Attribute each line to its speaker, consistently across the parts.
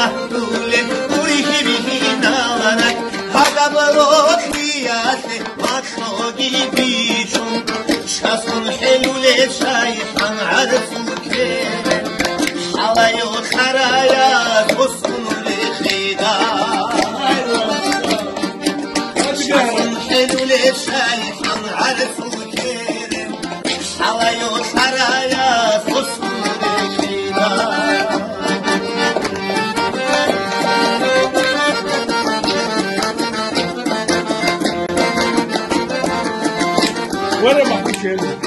Speaker 1: Mahtule urihi bihinarak Hagabarot liyate Matrogi bichum Shasun helule shayhan Arzu kere Halayo kharaya Tosun lechida Shasun helule shayhan Arzu kere Halayo kharaya Tosun lechida
Speaker 2: ولا ما في شيء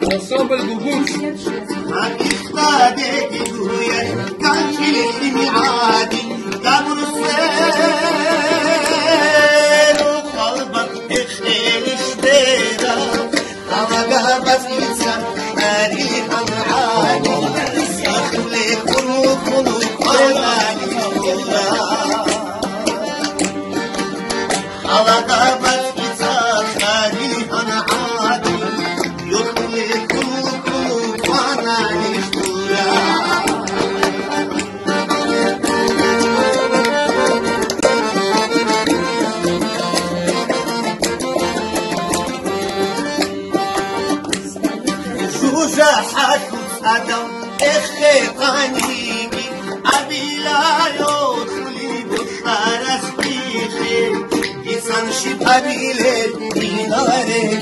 Speaker 2: وصاب القبوش
Speaker 1: ما إخبادي قدوية كان شلي معادي قبر السير وقلبك إخيل اشتيرا أوقع بس إنسان تاريخ عادي أخلي قلوب قلاني الله أوقع بس إنسان تاريخ عادي يخلي قلوب قلاني جاحت أدم إخي قنيمي أبيلا يدخلي بخارس بيخي إنسان شبه بيلي ديناري